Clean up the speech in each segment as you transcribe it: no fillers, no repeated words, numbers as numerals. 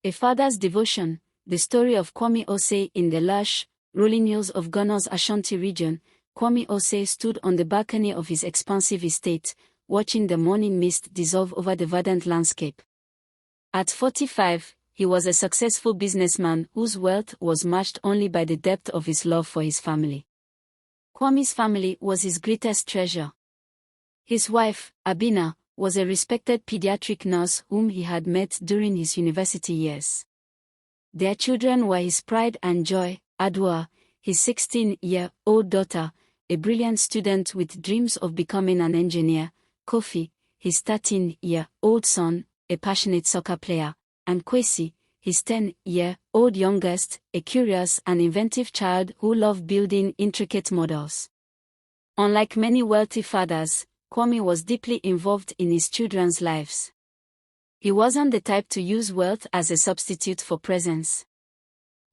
A Father's Devotion, the story of Kwame Osei in the lush, rolling hills of Ghana's Ashanti region. Kwame Osei stood on the balcony of his expansive estate, watching the morning mist dissolve over the verdant landscape. At 45, he was a successful businessman whose wealth was matched only by the depth of his love for his family. Kwame's family was his greatest treasure. His wife, Abina, was a respected pediatric nurse whom he had met during his university years. Their children were his pride and joy: Arua, his 16-year-old daughter, a brilliant student with dreams of becoming an engineer; Kofi, his 13-year-old son, a passionate soccer player; and Kwesi, his 10-year-old youngest, a curious and inventive child who loved building intricate models. Unlike many wealthy fathers, Kwame was deeply involved in his children's lives. He wasn't the type to use wealth as a substitute for presence.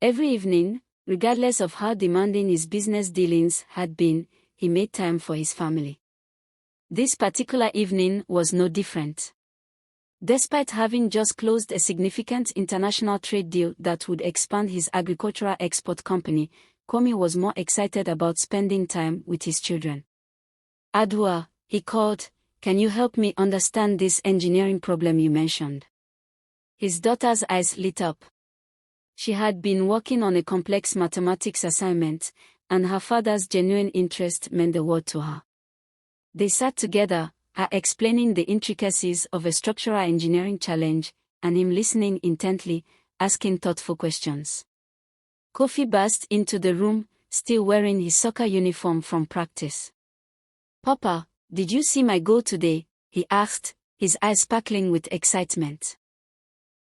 Every evening, regardless of how demanding his business dealings had been, he made time for his family. This particular evening was no different. Despite having just closed a significant international trade deal that would expand his agricultural export company, Kwame was more excited about spending time with his children. "Arua," he called, "can you help me understand this engineering problem you mentioned?" His daughter's eyes lit up. She had been working on a complex mathematics assignment, and her father's genuine interest meant the world to her. They sat together, her explaining the intricacies of a structural engineering challenge, and him listening intently, asking thoughtful questions. Kofi burst into the room, still wearing his soccer uniform from practice. "Papa, did you see my goal today?" he asked, his eyes sparkling with excitement.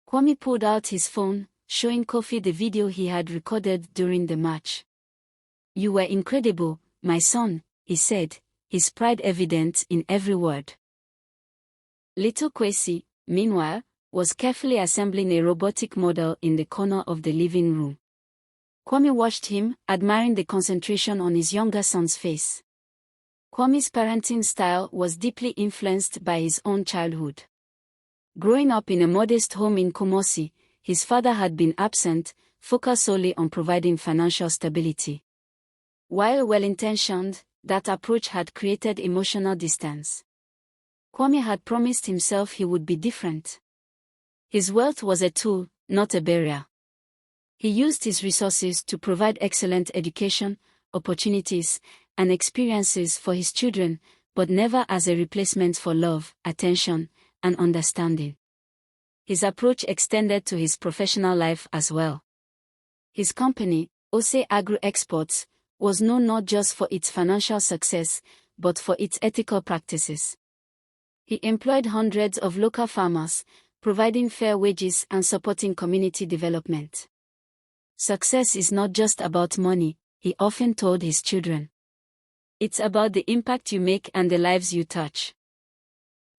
Kwame pulled out his phone, showing Kofi the video he had recorded during the match. "You were incredible, my son," he said, his pride evident in every word. Little Kwesi, meanwhile, was carefully assembling a robotic model in the corner of the living room. Kwame watched him, admiring the concentration on his younger son's face. Kwame's parenting style was deeply influenced by his own childhood. Growing up in a modest home in Kumasi, his father had been absent, focused solely on providing financial stability. While well-intentioned, that approach had created emotional distance. Kwame had promised himself he would be different. His wealth was a tool, not a barrier. He used his resources to provide excellent education, opportunities, and experiences for his children, but never as a replacement for love, attention, and understanding. His approach extended to his professional life as well. His company, Osei Agro-Exports, was known not just for its financial success, but for its ethical practices. He employed hundreds of local farmers, providing fair wages and supporting community development. "Success is not just about money," he often told his children. "It's about the impact you make and the lives you touch."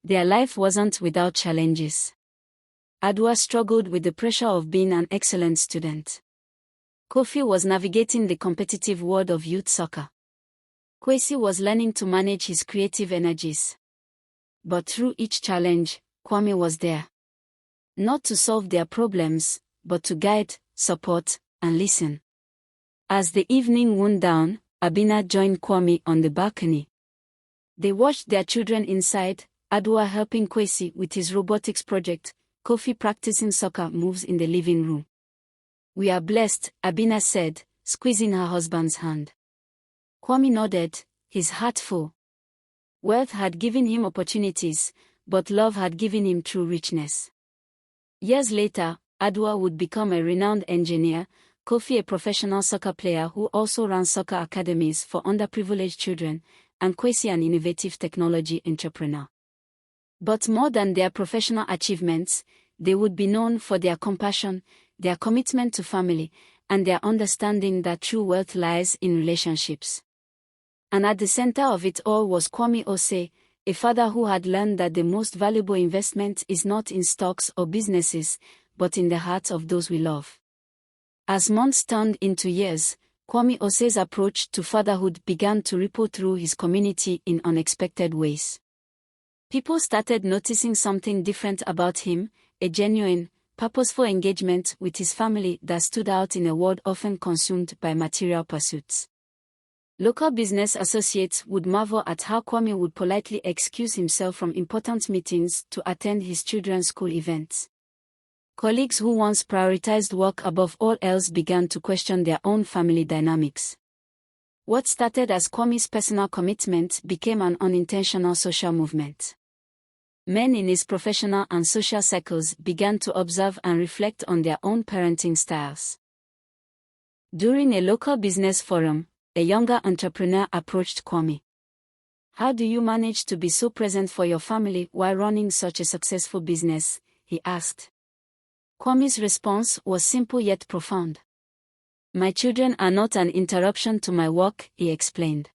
Their life wasn't without challenges. Arua struggled with the pressure of being an excellent student. Kofi was navigating the competitive world of youth soccer. Kwesi was learning to manage his creative energies. But through each challenge, Kwame was there. Not to solve their problems, but to guide, support, and listen. As the evening wound down, Abina joined Kwame on the balcony. They watched their children inside, Arua helping Kwesi with his robotics project, Kofi practicing soccer moves in the living room. "We are blessed," Abina said, squeezing her husband's hand. Kwame nodded, his heart full. Wealth had given him opportunities, but love had given him true richness. Years later, Arua would become a renowned engineer, Kofi a professional soccer player who also ran soccer academies for underprivileged children, and Kwesi an innovative technology entrepreneur. But more than their professional achievements, they would be known for their compassion, their commitment to family, and their understanding that true wealth lies in relationships. And at the center of it all was Kwame Osei, a father who had learned that the most valuable investment is not in stocks or businesses, but in the hearts of those we love. As months turned into years, Kwame Osei's approach to fatherhood began to ripple through his community in unexpected ways. People started noticing something different about him, a genuine, purposeful engagement with his family that stood out in a world often consumed by material pursuits. Local business associates would marvel at how Kwame would politely excuse himself from important meetings to attend his children's school events. Colleagues who once prioritized work above all else began to question their own family dynamics. What started as Kwame's personal commitment became an unintentional social movement. Men in his professional and social circles began to observe and reflect on their own parenting styles. During a local business forum, a younger entrepreneur approached Kwame. "How do you manage to be so present for your family while running such a successful business?" he asked. Kwame's response was simple yet profound. "My children are not an interruption to my work," he explained.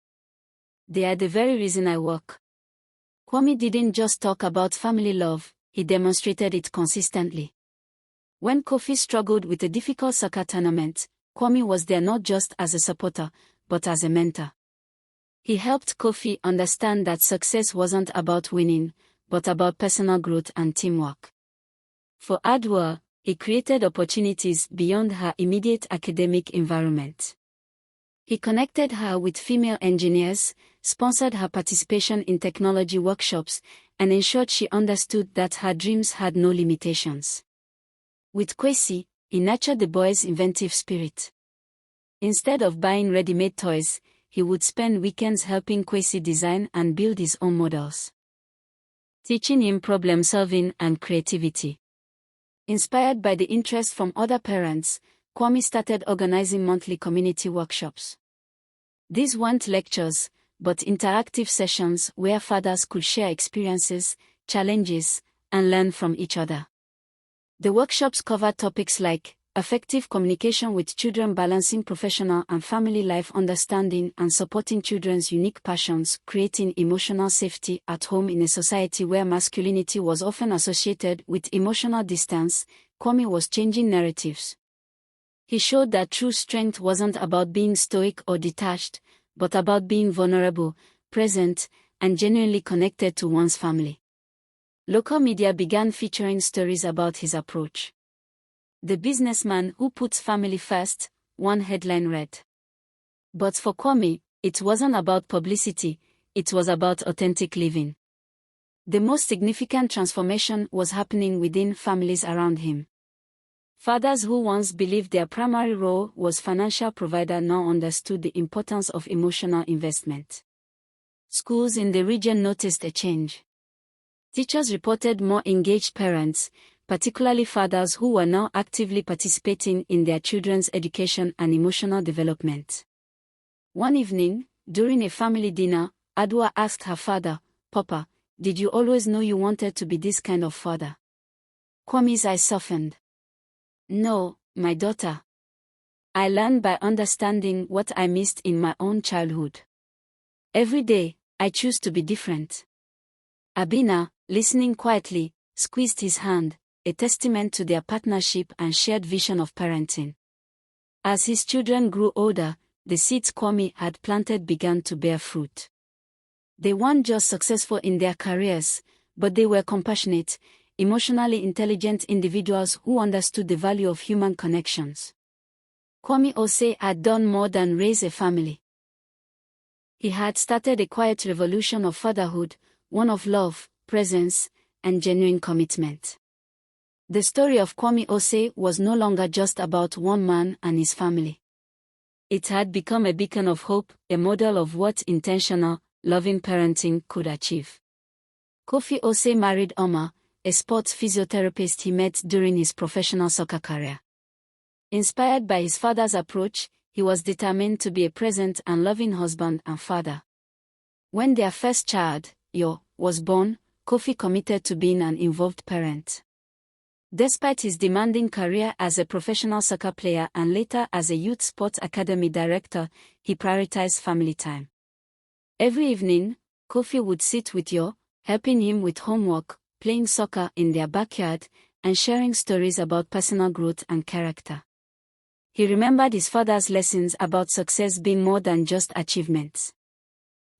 "They are the very reason I work." Kwame didn't just talk about family love, he demonstrated it consistently. When Kofi struggled with a difficult soccer tournament, Kwame was there not just as a supporter, but as a mentor. He helped Kofi understand that success wasn't about winning, but about personal growth and teamwork. For Arua, he created opportunities beyond her immediate academic environment. He connected her with female engineers, sponsored her participation in technology workshops, and ensured she understood that her dreams had no limitations. With Kwesi, he nurtured the boy's inventive spirit. Instead of buying ready-made toys, he would spend weekends helping Kwesi design and build his own models, teaching him problem-solving and creativity. Inspired by the interest from other parents, Kwame started organizing monthly community workshops. These weren't lectures, but interactive sessions where fathers could share experiences, challenges, and learn from each other. The workshops covered topics like effective communication with children, balancing professional and family life, understanding and supporting children's unique passions, creating emotional safety at home in a society where masculinity was often associated with emotional distance. Kwame was changing narratives. He showed that true strength wasn't about being stoic or detached, but about being vulnerable, present, and genuinely connected to one's family. Local media began featuring stories about his approach. "The businessman who puts family first," one headline read. But for Kwame, it wasn't about publicity, it was about authentic living. The most significant transformation was happening within families around him. Fathers who once believed their primary role was financial provider now understood the importance of emotional investment. Schools in the region noticed a change. Teachers reported more engaged parents, particularly fathers who were now actively participating in their children's education and emotional development. One evening, during a family dinner, Arua asked her father, "Papa, did you always know you wanted to be this kind of father?" Kwame's eyes softened. "No, my daughter. I learned by understanding what I missed in my own childhood. Every day, I choose to be different." Abina, listening quietly, squeezed his hand, a testament to their partnership and shared vision of parenting. As his children grew older, the seeds Kwame had planted began to bear fruit. They weren't just successful in their careers, but they were compassionate, emotionally intelligent individuals who understood the value of human connections. Kwame Osei had done more than raise a family. He had started a quiet revolution of fatherhood, one of love, presence, and genuine commitment. The story of Kwame Osei was no longer just about one man and his family. It had become a beacon of hope, a model of what intentional, loving parenting could achieve. Kofi Osei married Oma, a sports physiotherapist he met during his professional soccer career. Inspired by his father's approach, he was determined to be a present and loving husband and father. When their first child, Yo, was born, Kofi committed to being an involved parent. Despite his demanding career as a professional soccer player and later as a youth sports academy director, he prioritized family time. Every evening, Kofi would sit with Yo, helping him with homework, playing soccer in their backyard, and sharing stories about personal growth and character. He remembered his father's lessons about success being more than just achievements.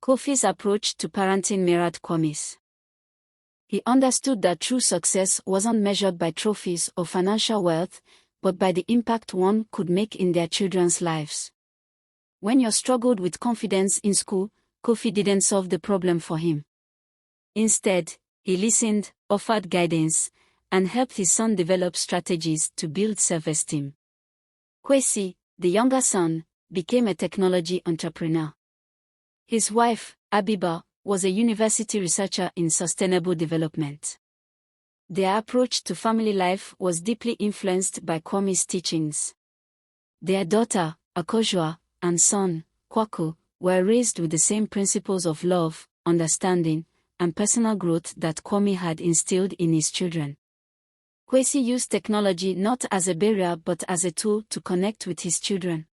Kofi's approach to parenting mirrored Kwame's. He understood that true success wasn't measured by trophies or financial wealth, but by the impact one could make in their children's lives. When you struggled with confidence in school, Kofi didn't solve the problem for him. Instead, he listened, offered guidance, and helped his son develop strategies to build self-esteem. Kwesi, the younger son, became a technology entrepreneur. His wife, Abiba, was a university researcher in sustainable development. Their approach to family life was deeply influenced by Kwame's teachings. Their daughter, Akojua, and son, Kwaku, were raised with the same principles of love, understanding, and personal growth that Kwame had instilled in his children. Kwesi used technology not as a barrier but as a tool to connect with his children.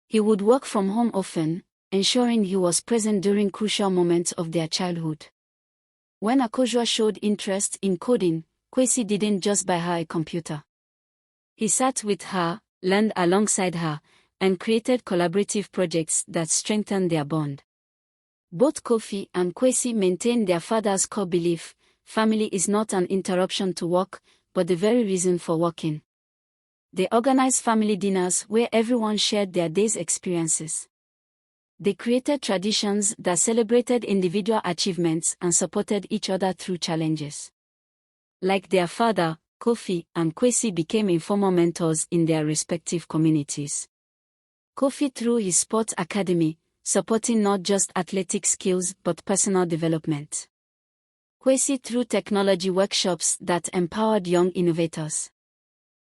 He would work from home often, ensuring he was present during crucial moments of their childhood. When Akojua showed interest in coding, Kwesi didn't just buy her a computer. He sat with her, learned alongside her, and created collaborative projects that strengthened their bond. Both Kofi and Kwesi maintained their father's core belief: family is not an interruption to work, but the very reason for working. They organized family dinners where everyone shared their day's experiences. They created traditions that celebrated individual achievements and supported each other through challenges. Like their father, Kofi and Kwesi became informal mentors in their respective communities. Kofi through his sports academy, supporting not just athletic skills but personal development. Kwesi through technology workshops that empowered young innovators.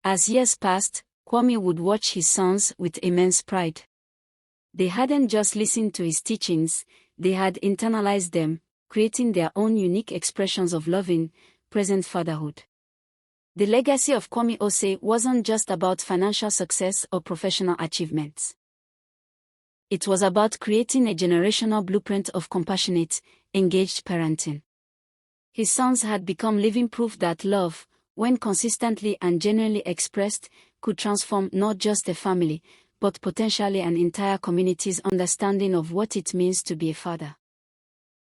As years passed, Kwame would watch his sons with immense pride. They hadn't just listened to his teachings, they had internalized them, creating their own unique expressions of loving, present fatherhood. The legacy of Kwame Osei wasn't just about financial success or professional achievements. It was about creating a generational blueprint of compassionate, engaged parenting. His sons had become living proof that love, when consistently and genuinely expressed, could transform not just a family, but potentially an entire community's understanding of what it means to be a father.